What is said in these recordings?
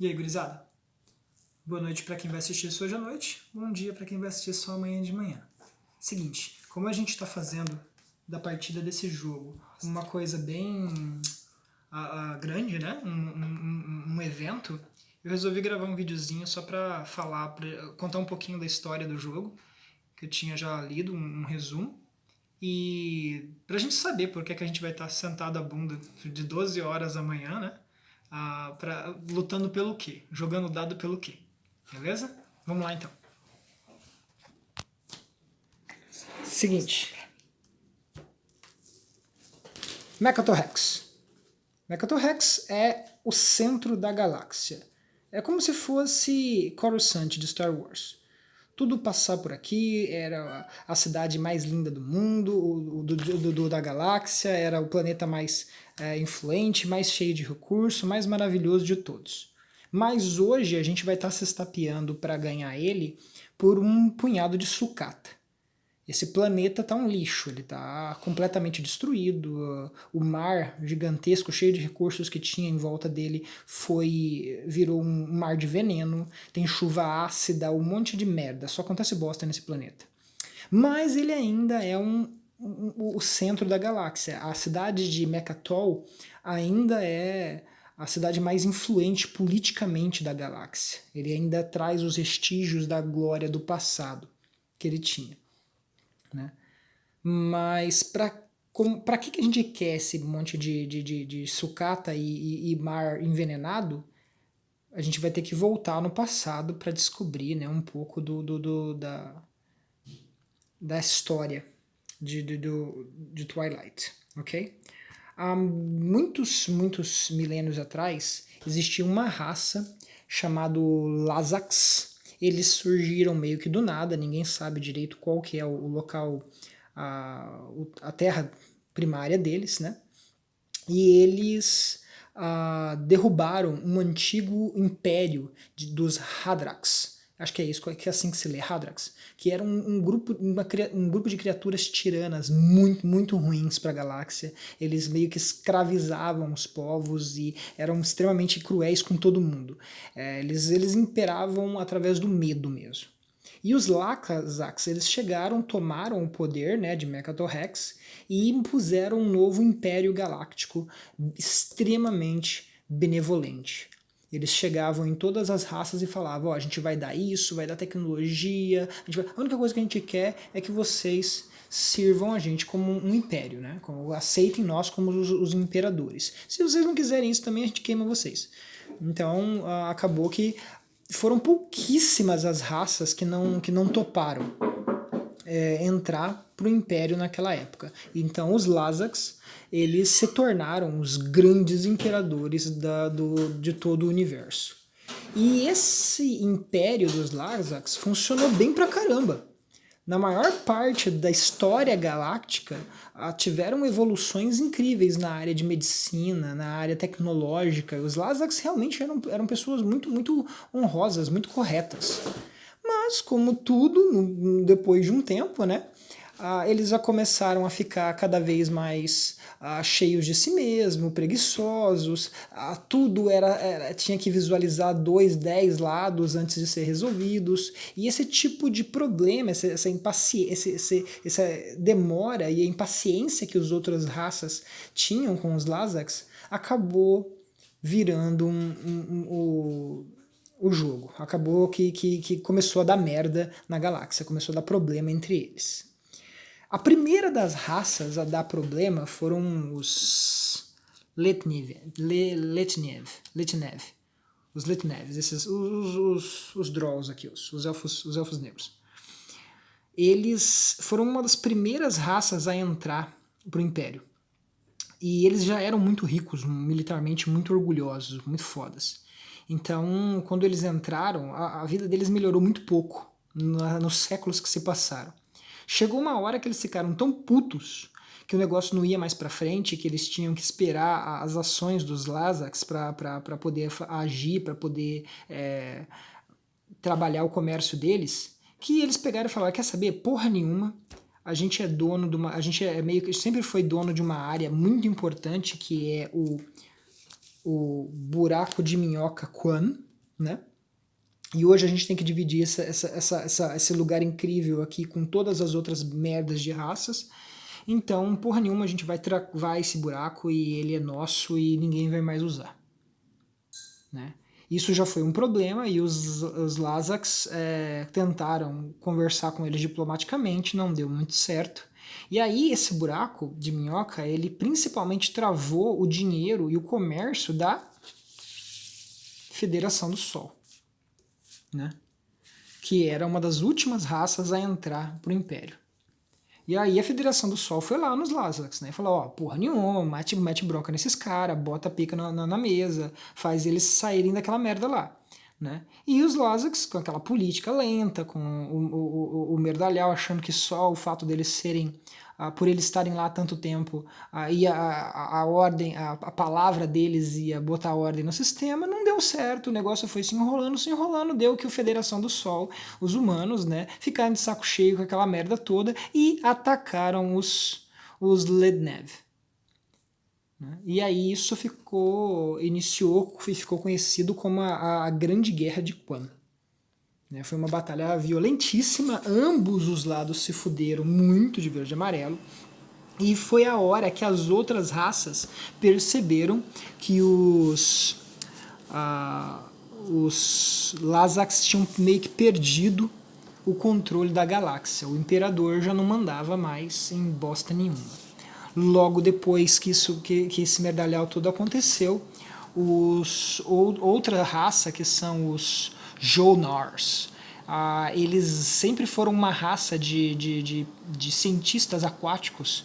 E aí, gurizada? Boa noite para quem vai assistir isso hoje à noite, bom dia para quem vai assistir só amanhã de manhã. Seguinte, como a gente está fazendo da partida desse jogo uma coisa bem grande, né? Um evento, eu resolvi gravar um videozinho só para falar, pra contar um pouquinho da história do jogo, que eu tinha já lido, um resumo, e pra gente saber por que a gente vai estar sentado a bunda de 12 horas amanhã, né? Lutando pelo quê? Jogando dado pelo quê? Beleza? Vamos lá então. Seguinte. Mekatorhex. Mekatorhex é o centro da galáxia. É como se fosse Coruscant de Star Wars. Tudo passar por aqui, era a cidade mais linda do mundo, da galáxia, era o planeta mais influente, mais cheio de recurso, mais maravilhoso de todos. Mas hoje a gente vai estar se estapeando para ganhar ele por um punhado de sucata. Esse planeta está um lixo, ele está completamente destruído, o mar gigantesco, cheio de recursos que tinha em volta dele, virou um mar de veneno, tem chuva ácida, um monte de merda, só acontece bosta nesse planeta. Mas ele ainda é o centro da galáxia. A cidade de Mechatol ainda é a cidade mais influente politicamente da galáxia. Ele ainda traz os vestígios da glória do passado que ele tinha. Né? Mas para que a gente quer esse monte de sucata e mar envenenado? A gente vai ter que voltar no passado para descobrir, né, um pouco da história de Twilight, ok? Há muitos milênios atrás existia uma raça chamada Lazax. Eles surgiram meio que do nada, ninguém sabe direito qual que é o local, a terra primária deles, né? E eles derrubaram um antigo império dos Hadrax. Acho que é isso, que é assim que se lê, Hadrax, que era um grupo de criaturas tiranas muito ruins para a galáxia. Eles meio que escravizavam os povos e eram extremamente cruéis com todo mundo. Eles imperavam através do medo mesmo. E os Lazax, eles chegaram, tomaram o poder, né, de Mekatorhex e impuseram um novo império galáctico extremamente benevolente. Eles chegavam em todas as raças e falavam, a gente vai dar isso, vai dar tecnologia, a única coisa que a gente quer é que vocês sirvam a gente como um império, né? Aceitem nós como os imperadores. Se vocês não quiserem isso também, a gente queima vocês. Então, acabou que foram pouquíssimas as raças que não toparam entrar para o Império naquela época. Então os Lazax, eles se tornaram os grandes imperadores de todo o universo. E esse Império dos Lazax funcionou bem pra caramba. Na maior parte da história galáctica, tiveram evoluções incríveis na área de medicina, na área tecnológica. Os Lazax realmente eram pessoas muito honrosas, muito corretas. Mas, como tudo, depois de um tempo, né, eles já começaram a ficar cada vez mais cheios de si mesmo, preguiçosos, tudo tinha que visualizar 2, 10 lados antes de ser resolvidos, e esse tipo de problema, essa demora e a impaciência que as outras raças tinham com os Lazax, acabou virando o jogo. Acabou que começou a dar merda na galáxia, começou a dar problema entre eles. A primeira das raças a dar problema foram os Letnev. Os Letnev, os Drolls aqui, os elfos negros. Eles foram uma das primeiras raças a entrar pro Império. E eles já eram muito ricos, militarmente muito orgulhosos, muito fodas. Então, quando eles entraram, a vida deles melhorou muito pouco nos séculos que se passaram. Chegou uma hora que eles ficaram tão putos que o negócio não ia mais para frente, que eles tinham que esperar as ações dos Lazax para poder agir, para poder trabalhar o comércio deles, que eles pegaram e falaram, quer saber, porra nenhuma, a gente é dono de uma, a gente é meio que sempre foi dono de uma área muito importante que é o buraco de minhoca Quan, né? E hoje a gente tem que dividir esse lugar incrível aqui com todas as outras merdas de raças. Então, porra nenhuma, a gente vai travar esse buraco e ele é nosso e ninguém vai mais usar, né? Isso já foi um problema e os Lazaks tentaram conversar com eles diplomaticamente, não deu muito certo. E aí esse buraco de minhoca, ele principalmente travou o dinheiro e o comércio da Federação do Sol, né? Que era uma das últimas raças a entrar pro Império. E aí a Federação do Sol foi lá nos Lazarus, né? Falou, ó, porra nenhuma, mete bronca nesses caras, bota a pica na mesa, faz eles saírem daquela merda lá, né? E os Lazarus, com aquela política lenta, com o Merdalhau achando que só o fato deles serem, por eles estarem lá há tanto tempo, e a ordem, a palavra deles ia botar ordem no sistema, não deu certo, o negócio foi se enrolando, deu que a Federação do Sol, os humanos, né, ficaram de saco cheio com aquela merda toda e atacaram os Lednev. E aí isso ficou conhecido como a Grande Guerra de Quan. Foi uma batalha violentíssima, ambos os lados se fuderam muito de verde e amarelo, e foi a hora que as outras raças perceberam que os Lazaks tinham meio que perdido o controle da galáxia. O Imperador já não mandava mais em bosta nenhuma. Logo depois que esse merdalhau todo aconteceu, outra raça, que são os Jonars, eles sempre foram uma raça de cientistas aquáticos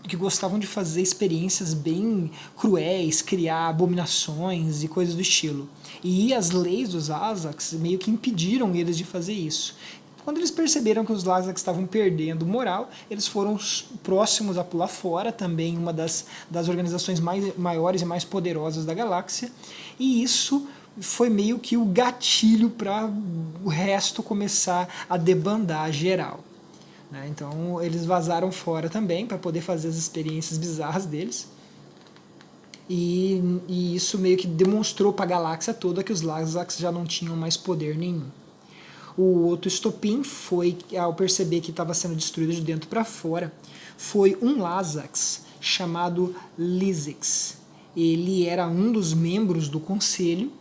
que gostavam de fazer experiências bem cruéis, criar abominações e coisas do estilo. E as leis dos Azaks meio que impediram eles de fazer isso. Quando eles perceberam que os Lazaks estavam perdendo moral, eles foram próximos a pular fora, também uma das organizações maiores e mais poderosas da galáxia, e isso foi meio que o gatilho para o resto começar a debandar geral. Então eles vazaram fora também para poder fazer as experiências bizarras deles. E isso meio que demonstrou para a galáxia toda que os Lazaks já não tinham mais poder nenhum. O outro estopim foi, ao perceber que estava sendo destruído de dentro para fora, foi um Lazax chamado Lizix. Ele era um dos membros do conselho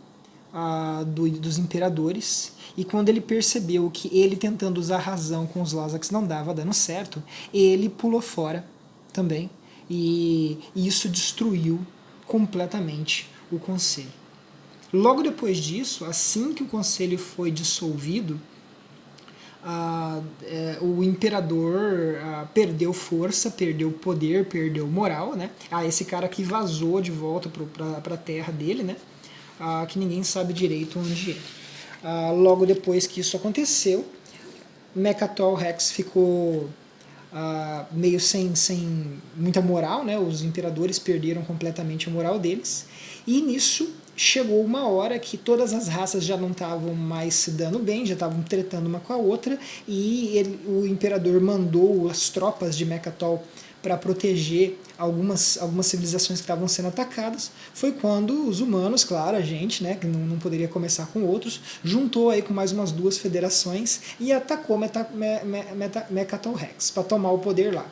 dos imperadores, e quando ele percebeu que ele tentando usar a razão com os Lazax não dava dando certo, ele pulou fora também, e isso destruiu completamente o conselho. Logo depois disso, assim que o conselho foi dissolvido, o imperador perdeu força, perdeu poder, perdeu moral, né? Esse cara que vazou de volta para a terra dele, né? Que ninguém sabe direito onde é. Logo depois que isso aconteceu, Mechatol Rex ficou meio sem muita moral, né? Os imperadores perderam completamente a moral deles, e nisso chegou uma hora que todas as raças já não estavam mais se dando bem, já estavam tretando uma com a outra, e o imperador mandou as tropas de Mechatol para proteger algumas civilizações que estavam sendo atacadas. Foi quando os humanos, claro, a gente, né, que não poderia começar com outros, juntou aí com mais umas 2 federações e atacou Mechatol Rex para tomar o poder lá.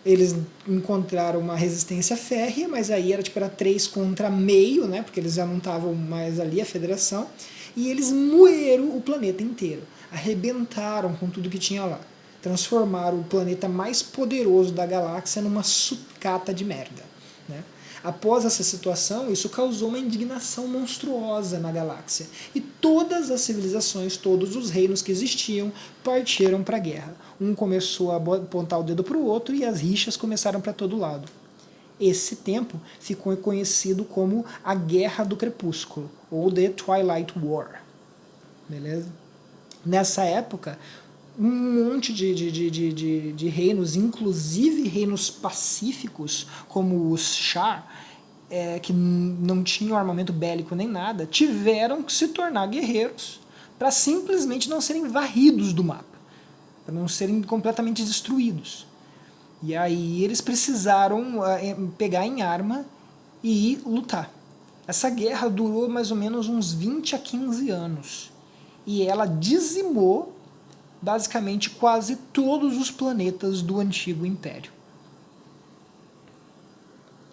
Eles encontraram uma resistência férrea, mas aí era 3 contra meio, né, porque eles já não estavam mais ali, a federação, e eles moeram o planeta inteiro, arrebentaram com tudo que tinha lá, transformaram o planeta mais poderoso da galáxia numa sucata de merda, né? Após essa situação, isso causou uma indignação monstruosa na galáxia, e todas as civilizações, todos os reinos que existiam, partiram para a guerra. Um começou a apontar o dedo para o outro e as rixas começaram para todo lado. Esse tempo ficou conhecido como a Guerra do Crepúsculo, ou The Twilight War. Beleza? Nessa época, um monte de reinos, inclusive reinos pacíficos, como os Shar, que não tinham armamento bélico nem nada, tiveram que se tornar guerreiros para simplesmente não serem varridos do mapa, para não serem completamente destruídos. E aí eles precisaram pegar em arma e lutar. Essa guerra durou mais ou menos uns 20 a 15 anos. E ela dizimou basicamente quase todos os planetas do antigo Império.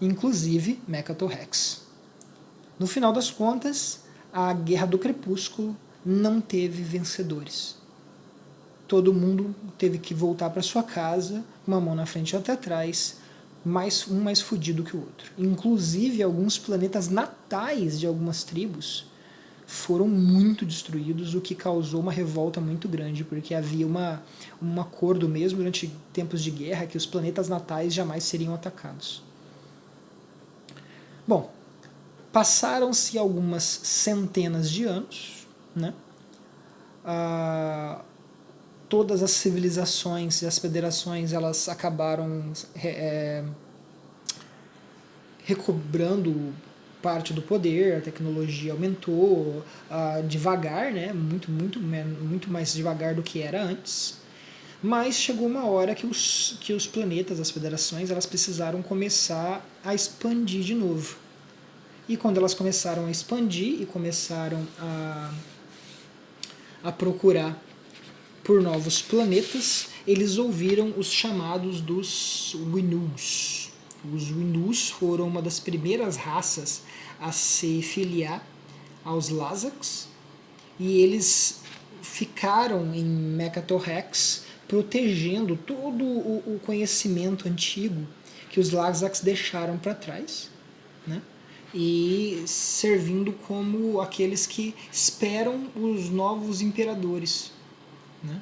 Inclusive Mechatol-Rex. No final das contas, a Guerra do Crepúsculo não teve vencedores. Todo mundo teve que voltar para sua casa, uma mão na frente e outra atrás, um mais fudido que o outro. Inclusive, alguns planetas natais de algumas tribos foram muito destruídos, o que causou uma revolta muito grande, porque havia um acordo mesmo durante tempos de guerra que os planetas natais jamais seriam atacados. Bom, passaram-se algumas centenas de anos, né? Todas as civilizações e as federações elas acabaram recobrando parte do poder, a tecnologia aumentou devagar, né? muito mais devagar do que era antes. Mas chegou uma hora que os planetas, as federações, elas precisaram começar a expandir de novo. E quando elas começaram a expandir e começaram a procurar por novos planetas, eles ouviram os chamados dos Winus. Os Winus foram uma das primeiras raças a se filiar aos Lasaks, e eles ficaram em Mechatol-Rex protegendo todo o conhecimento antigo que os Lasaks deixaram para trás, né? E servindo como aqueles que esperam os novos imperadores, né?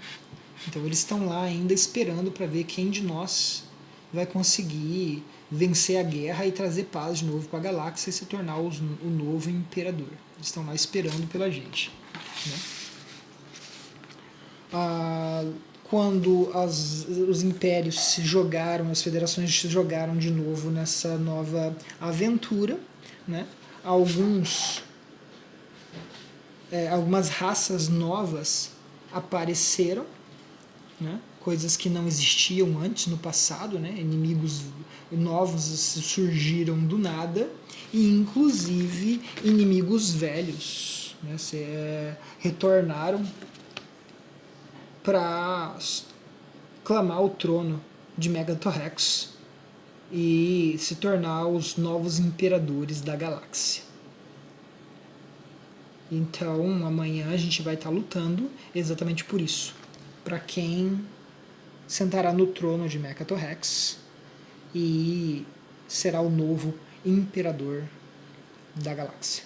Então eles estão lá ainda esperando para ver quem de nós vai conseguir vencer a guerra e trazer paz de novo para a galáxia e se tornar o novo imperador. Eles estão lá esperando pela gente, né? Quando os impérios se jogaram, as federações se jogaram de novo nessa nova aventura, né? Algumas raças novas apareceram, né? Coisas que não existiam antes no passado, né? Inimigos novos surgiram do nada, e inclusive inimigos velhos, né? Retornaram para clamar o trono de Mechatol-Rex e se tornar os novos imperadores da galáxia. Então amanhã a gente vai estar lutando exatamente por isso, para quem sentará no trono de Mechatol-Rex e será o novo imperador da galáxia.